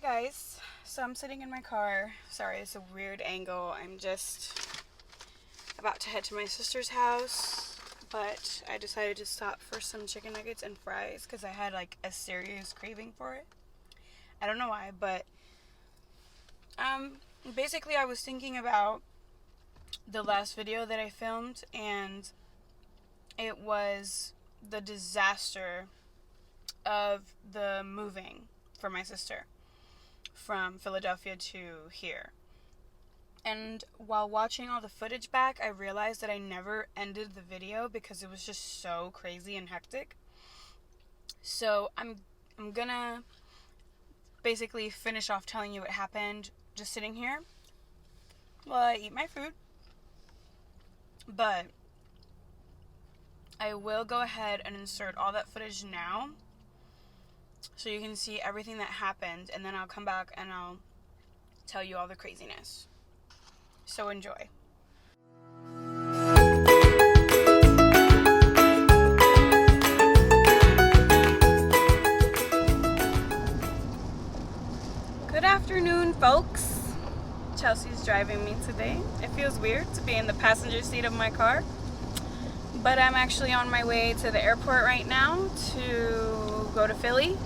Guys, so I'm sitting in my car. Sorry, it's a weird angle. I'm just about to head to my sister's house, but I decided to stop for some chicken nuggets and fries because I had like a serious craving for it. I don't know why, but basically I was thinking about the last video that I filmed, and it was the disaster of the moving for my sister from Philadelphia to here. And while watching all the footage back, I realized that I never ended the video because it was just so crazy and hectic. So I'm gonna basically finish off telling you what happened just sitting here while I eat my food. But I will go ahead and insert all that footage now so you can see everything that happened, and then I'll come back and I'll tell you all the craziness. So enjoy. Good afternoon, folks. Chelsea's driving me today. It feels weird to be in the passenger seat of my car, but I'm actually on my way to the airport right now to go to Philly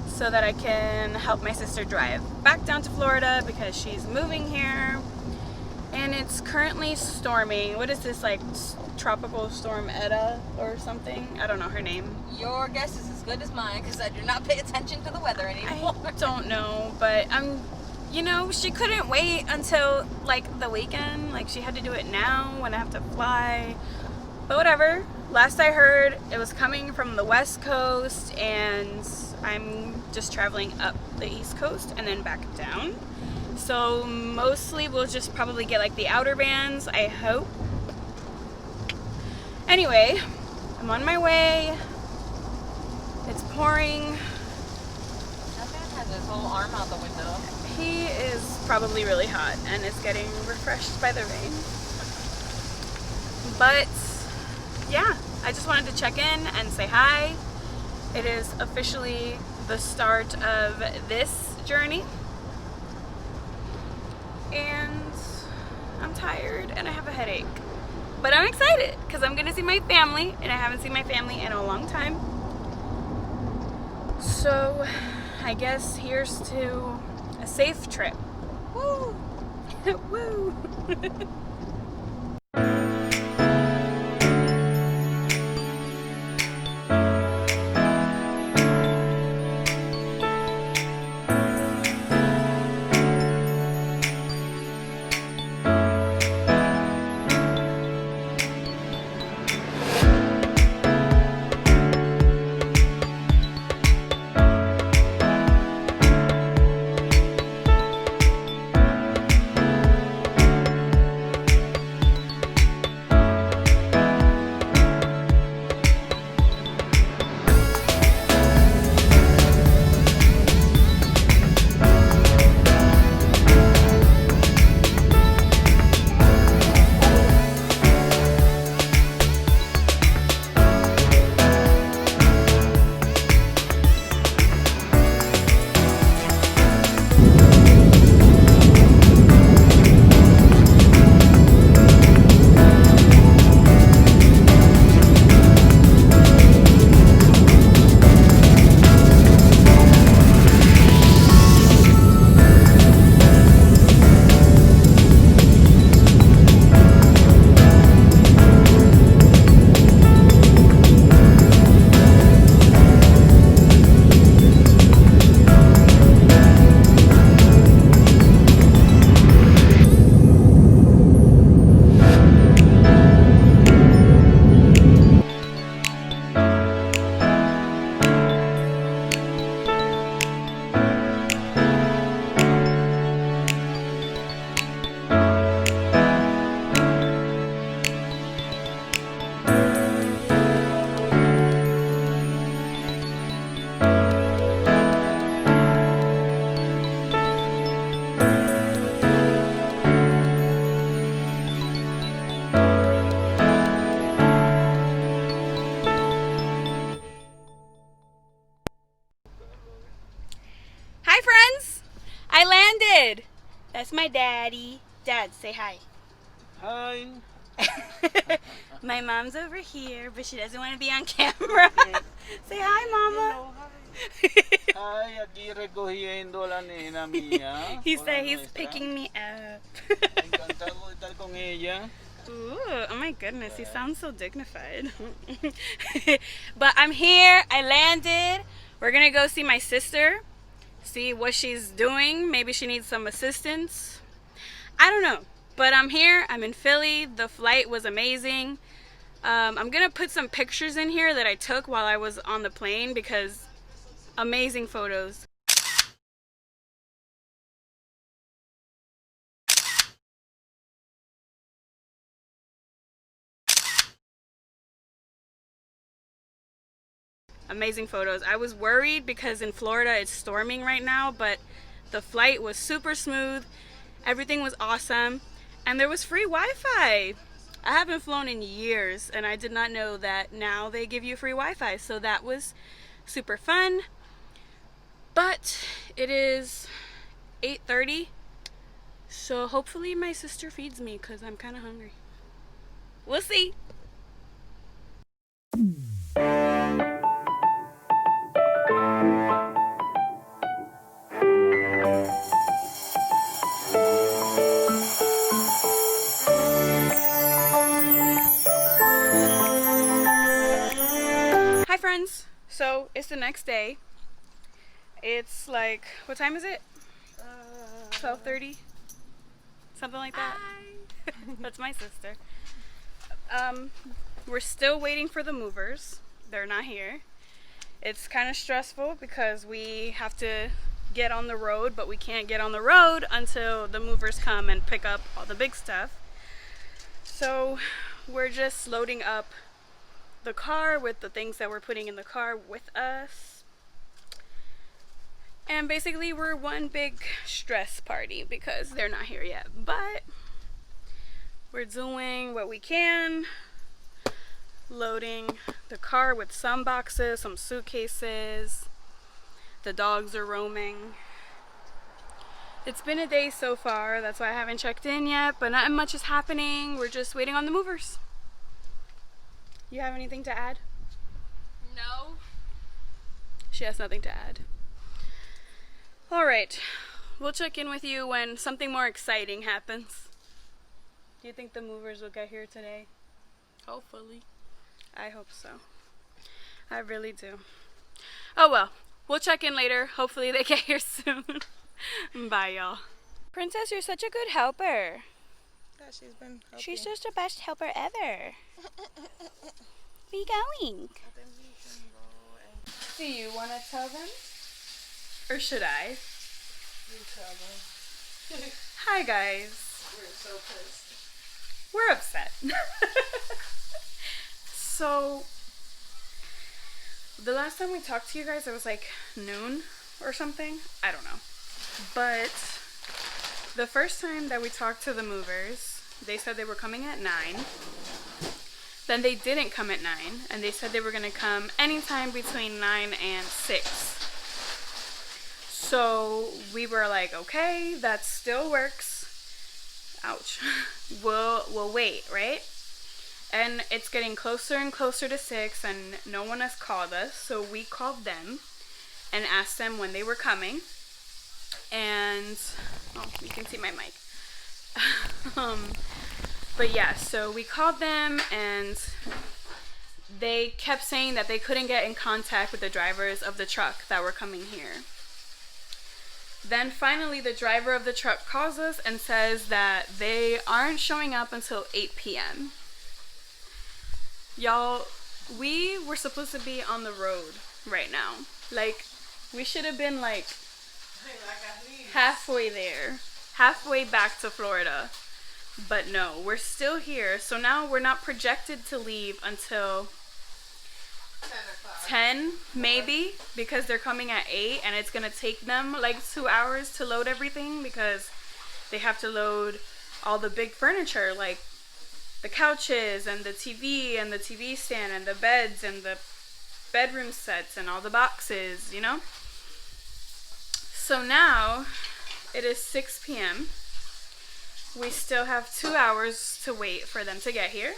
so that I can help my sister drive back down to Florida because she's moving here. And it's currently storming. What is this, like tropical storm Etta or something? I don't know her name. Your guess is as good as mine because I do not pay attention to the weather anymore. I don't know, but she couldn't wait until like the weekend. Like she had to do it now when I have to fly. But whatever. Last I heard, it was coming from the West Coast, and I'm just traveling up the East Coast and then back down. So mostly we'll just probably get like the outer bands, I hope. Anyway, I'm on my way. It's pouring. That man has his whole arm out the window. He is probably really hot and is getting refreshed by the rain. But yeah, I just wanted to check in and say hi. It is officially the start of this journey. And I'm tired and I have a headache. But I'm excited because I'm going to see my family, and I haven't seen my family in a long time. So I guess here's to a safe trip. Woo! Woo! David! That's my daddy. Dad, say hi. Hi. My mom's over here, but she doesn't want to be on camera. Say hi, Mama. Hello, hi. Hi, aquí recogiendo la nena mía. He Hola, said he's nuestra. picking me up. Encantado de estar con ella. Ooh, oh my goodness, he sounds so dignified. But I'm here, I landed. We're gonna go see my sister, see what she's doing. Maybe she needs some assistance. I don't know, but I'm here, I'm in Philly. The flight was amazing. I'm gonna put some pictures in here that I took while I was on the plane because amazing photos. Amazing photos. I was worried because in Florida it's storming right now, but the flight was super smooth. Everything was awesome, and there was free Wi-Fi. I haven't flown in years, and I did not know that now they give you free Wi-Fi, so that was super fun. But it is 8:30, so hopefully my sister feeds me because I'm kind of hungry. We'll see. Hi friends, so it's the next day. It's like, what time is it? 12:30? Something like that. That's my sister. We're still waiting for the movers. They're not here. It's kind of stressful because we have to get on the road, but we can't get on the road until the movers come and pick up all the big stuff. So we're just loading up the car with the things that we're putting in the car with us. And basically we're one big stress party because they're not here yet. But we're doing what we can. Loading the car with some boxes, some suitcases. The dogs are roaming. It's been a day so far, that's why I haven't checked in yet, but not much is happening. We're just waiting on the movers. You have anything to add? No. She has nothing to add. Alright, we'll check in with you when something more exciting happens. Do you think the movers will get here today? Hopefully. I hope so. I really do. Oh well, we'll check in later. Hopefully they get here soon. Bye, y'all. Princess, you're such a good helper. Yeah, she's been helping. She's just the best helper ever. Where you going? Do you want to tell them? Or should I? You tell them. Hi, guys. We're so pissed. We're upset. So, the last time we talked to you guys, it was like noon or something. I don't know. But the first time that we talked to the movers, they said they were coming at 9. Then they didn't come at 9, and they said they were going to come anytime between 9 and 6. So we were like, okay, that still works. Ouch. We'll wait, right? And it's getting closer and closer to 6, and no one has called us, so we called them and asked them when they were coming. And oh, you can see my mic. But yeah, so we called them, and they kept saying that they couldn't get in contact with the drivers of the truck that were coming here. Then finally the driver of the truck calls us and says that they aren't showing up until 8 p.m. Y'all, we were supposed to be on the road right now. Like, we should have been like halfway there, halfway back to Florida. But no, we're still here. So now we're not projected to leave until 10 maybe, because they're coming at 8, and it's gonna take them like 2 hours to load everything because they have to load all the big furniture, like the couches and the TV and the TV stand and the beds and the bedroom sets and all the boxes, you know? So now It is 6 p.m. We still have 2 hours to wait for them to get here.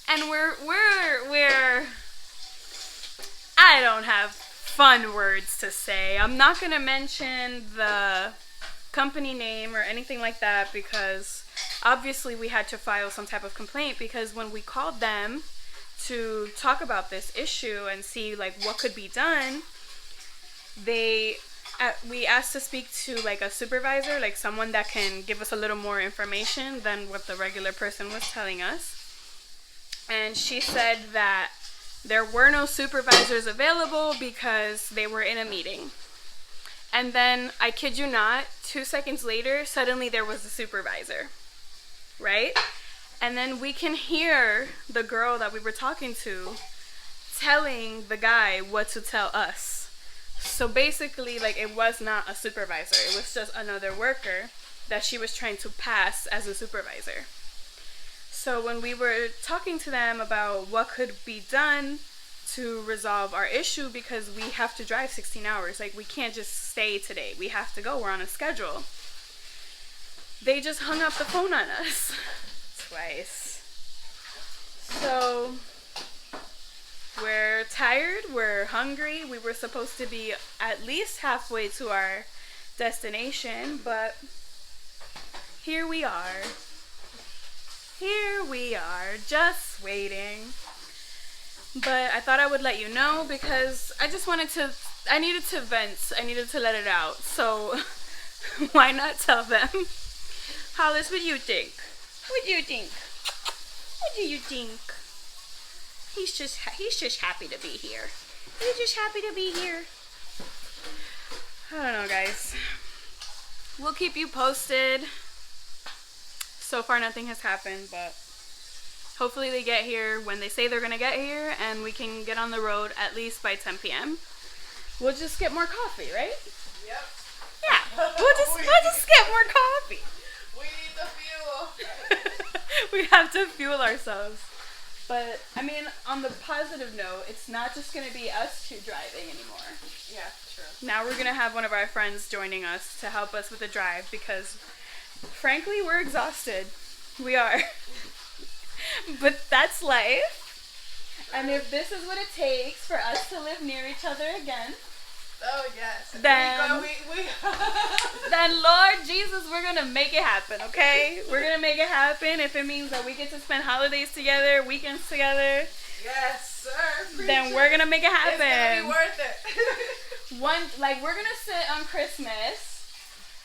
And we're I don't have fun words to say. I'm not gonna mention the company name or anything like that because obviously we had to file some type of complaint because when we called them to talk about this issue and see like what could be done, we asked to speak to like a supervisor, like someone that can give us a little more information than what the regular person was telling us. And she said that there were no supervisors available because they were in a meeting. And then, I kid you not, 2 seconds later, suddenly there was a supervisor, right? And then we can hear the girl that we were talking to telling the guy what to tell us. So basically, like, it was not a supervisor. It was just another worker that she was trying to pass as a supervisor. So when we were talking to them about what could be done to resolve our issue, because we have to drive 16 hours, like we can't just stay today. We have to go. We're on a schedule. They just hung up the phone on us twice. So we're tired. We're hungry. We were supposed to be at least halfway to our destination, but here we are. Here we are, just waiting. But I thought I would let you know because I needed to vent. I needed to let it out. So why not tell them? Hollis, what do you think? What do you think? What do you think? He's just happy to be here. He's just happy to be here. I don't know, guys. We'll keep you posted. So far nothing has happened, but hopefully they get here when they say they're gonna get here and we can get on the road at least by 10 p.m. We'll just get more coffee, right? Yep. Yeah, we'll just get more coffee. We need the fuel. We have to fuel ourselves. But, I mean, on the positive note, it's not just gonna be us two driving anymore. Yeah, true. Now we're gonna have one of our friends joining us to help us with the drive because frankly, we're exhausted. We are. But that's life. And if this is what it takes for us to live near each other again, Oh, yes. Then- We then Lord Jesus, we're gonna make it happen, okay? We're gonna make it happen if it means that we get to spend holidays together, weekends together, Yes, sir. then we're gonna make it It's gonna be happen. worth it. We're gonna sit on Christmas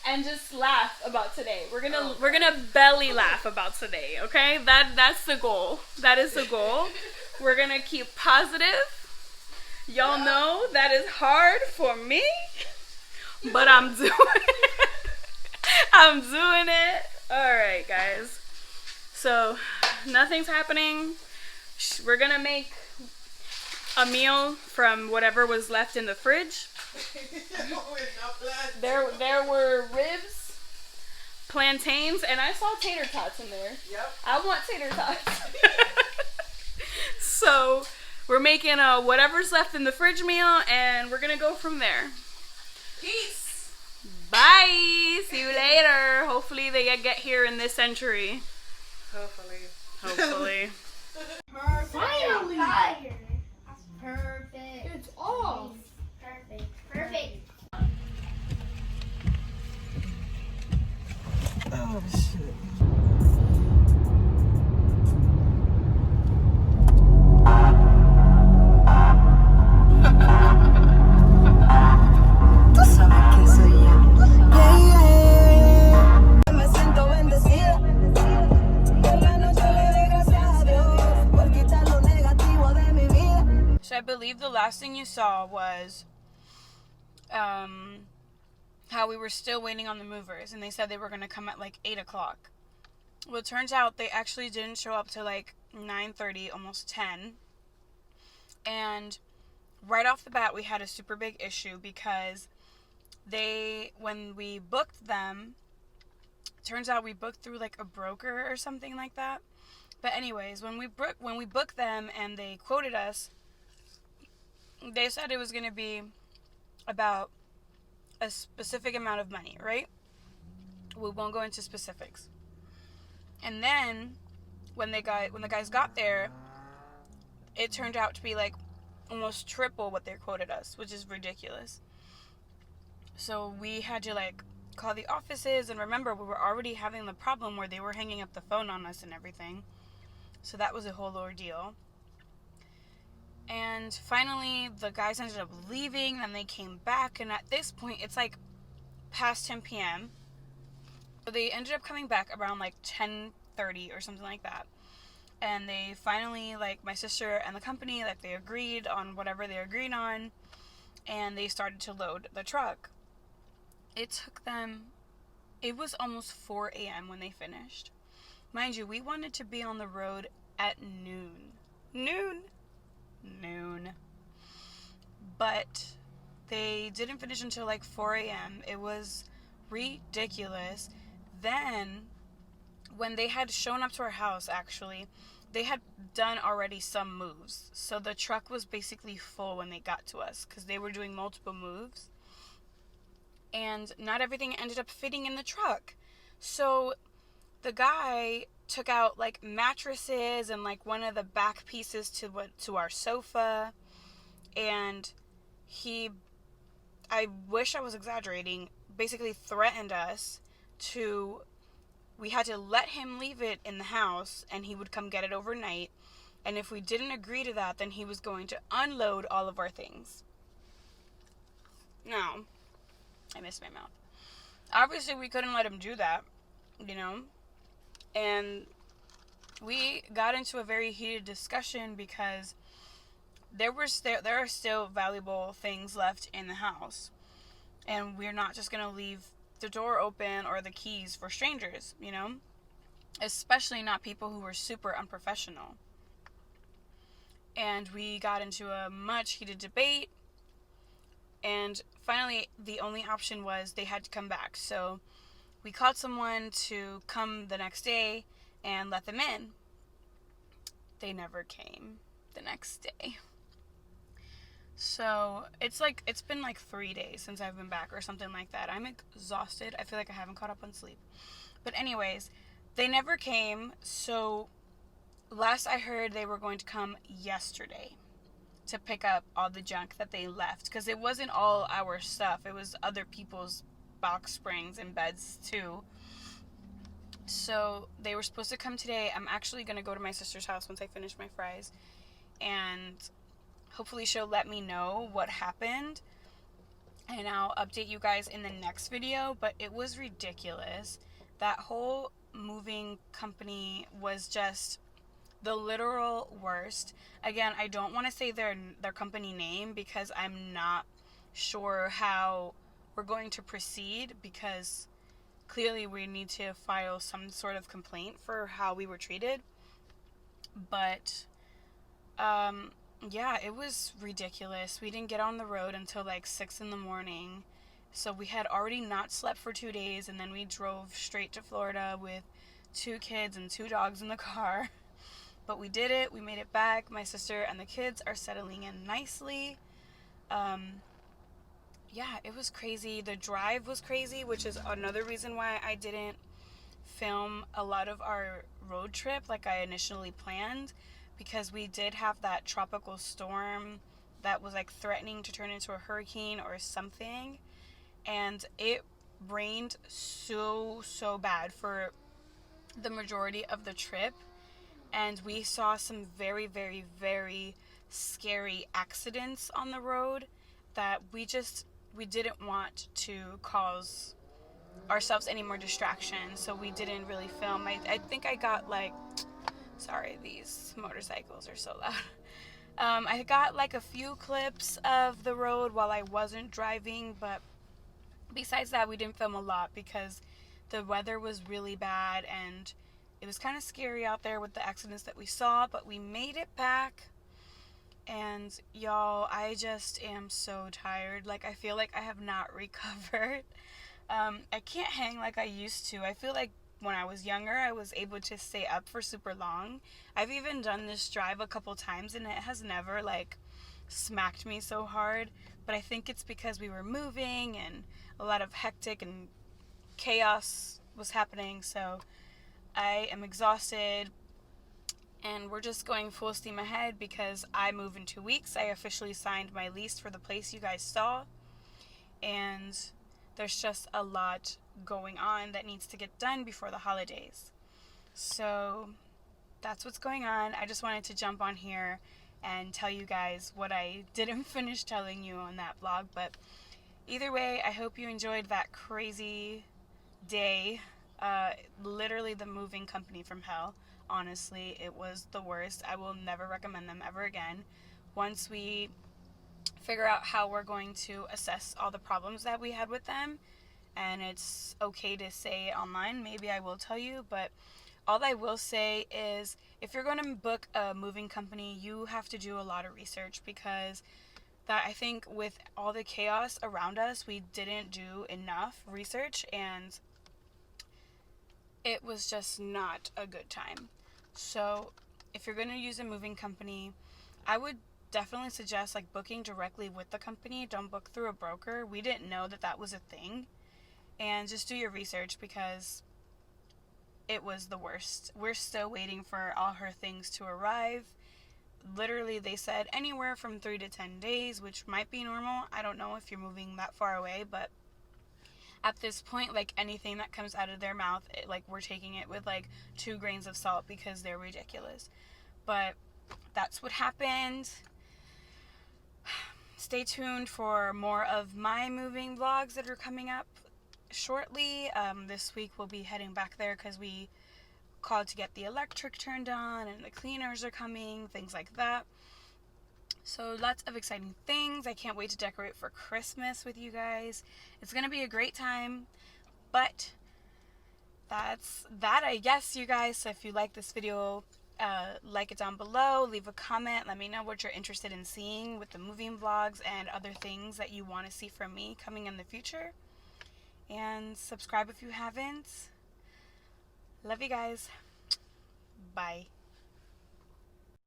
and just laugh about today. We're gonna belly laugh about today, okay? That's the goal. That is the goal. We're gonna keep positive. Y'all know that is hard for me, but I'm doing it. I'm doing it. All right, guys. So nothing's happening. We're gonna make a meal from whatever was left in the fridge. There were ribs, plantains, and I saw tater tots in there. Yep. I want tater tots. So we're making a whatever's left in the fridge meal, and we're gonna go from there. Peace. Bye. See you later. Hopefully they get here in this century. Hopefully. Finally! Perfect. It's off. Perfect. Oh, shit. Tú sabes quién soy yo. Me siento bendecida. En la noche le doy gracias a Dios por quitar lo negativo de mi vida. So I believe the last thing you saw was how we were still waiting on the movers, and they said they were going to come at like 8 o'clock. Well, it turns out they actually didn't show up till like 9:30, almost 10. And right off the bat, we had a super big issue because when we booked them, turns out we booked through like a broker or something like that. But anyways, when we booked them and they quoted us, they said it was going to be about a specific amount of money, right? We won't go into specifics. And then when the guys got there, it turned out to be like almost triple what they quoted us, which is ridiculous. So we had to like call the offices, and remember, we were already having the problem where they were hanging up the phone on us and everything. So that was a whole ordeal. And finally, the guys ended up leaving, and they came back, and at this point, it's like past 10 p.m. So they ended up coming back around like 10:30 or something like that. And they finally, like, my sister and the company, like, they agreed on whatever they agreed on, and they started to load the truck. It took them, it was almost 4 a.m. when they finished. Mind you, we wanted to be on the road at noon. Noon. But they didn't finish until like 4 a.m. It was ridiculous. Then, when they had shown up to our house, actually, they had done already some moves. So the truck was basically full when they got to us, because they were doing multiple moves. And not everything ended up fitting in the truck. So the guy took out like mattresses and like one of the back pieces to our sofa, and he, I wish I was exaggerating, basically threatened us to, we had to let him leave it in the house and he would come get it overnight, and if we didn't agree to that, then he was going to unload all of our things. Now, I missed my mouth. Obviously, we couldn't let him do that, you know? And we got into a very heated discussion because there are still valuable things left in the house. And we're not just going to leave the door open or the keys for strangers, you know? Especially not people who were super unprofessional. And we got into a much heated debate. And finally, the only option was they had to come back. So we called someone to come the next day and let them in. They never came the next day. So it's been like 3 days since I've been back or something like that. I'm exhausted. I feel like I haven't caught up on sleep. But anyways, they never came. So last I heard, they were going to come yesterday to pick up all the junk that they left, because it wasn't all our stuff. It was other people's box springs and beds too. So they were supposed to come today. I'm actually going to go to my sister's house once I finish my fries, and hopefully she'll let me know what happened, and I'll update you guys in the next video. But it was ridiculous. That whole moving company was just the literal worst. Again, I don't want to say their company name because I'm not sure how we're going to proceed, because clearly we need to file some sort of complaint for how we were treated. But yeah, it was ridiculous. We didn't get on the road until like 6 in the morning. So we had already not slept for 2 days, and then we drove straight to Florida with 2 kids and 2 dogs in the car. But we did it. We made it back. My sister and the kids are settling in nicely. Yeah, it was crazy. The drive was crazy, which is another reason why I didn't film a lot of our road trip like I initially planned, because we did have that tropical storm that was like threatening to turn into a hurricane or something, and it rained so bad for the majority of the trip. And we saw some very, very, very scary accidents on the road that we didn't want to cause ourselves any more distraction. So we didn't really film. I think I got like, sorry, these motorcycles are so loud. I got like a few clips of the road while I wasn't driving, but besides that, we didn't film a lot because the weather was really bad and it was kind of scary out there with the accidents that we saw. But we made it back, and y'all, I just am so tired. Like, I feel like I have not recovered. I can't hang like I used to. I feel like when I was younger, I was able to stay up for super long. I've even done this drive a couple times, and it has never like smacked me so hard, but I think it's because we were moving and a lot of hectic and chaos was happening, so I am exhausted, and we're just going full steam ahead because I move in 2 weeks. I officially signed my lease for the place you guys saw, and there's just a lot going on that needs to get done before the holidays. So that's what's going on. I just wanted to jump on here and tell you guys what I didn't finish telling you on that vlog, but either way, I hope you enjoyed that crazy day. Literally the moving company from hell. Honestly, it was the worst. I will never recommend them ever again. Once we figure out how we're going to assess all the problems that we had with them, and it's okay to say it online, maybe I will tell you, but all I will say is if you're going to book a moving company, you have to do a lot of research, because that, I think with all the chaos around us, we didn't do enough research, and it was just not a good time. So if you're going to use a moving company, I would definitely suggest like booking directly with the company. Don't book through a broker. We didn't know that that was a thing. And just do your research, because it was the worst. We're still waiting for all her things to arrive. Literally, they said anywhere from 3 to 10 days, which might be normal. I don't know if you're moving that far away, but at this point, like anything that comes out of their mouth, like we're taking it with like 2 grains of salt, because they're ridiculous. But that's what happened. Stay tuned for more of my moving vlogs that are coming up shortly. This week we'll be heading back there because we called to get the electric turned on, and the cleaners are coming, things like that. So lots of exciting things. I can't wait to decorate for Christmas with you guys. It's gonna be a great time. But that's that, I guess, you guys. So if you like this video, like it down below, leave a comment, let me know what you're interested in seeing with the moving vlogs and other things that you want to see from me coming in the future. And subscribe if you haven't. Love you guys. Bye.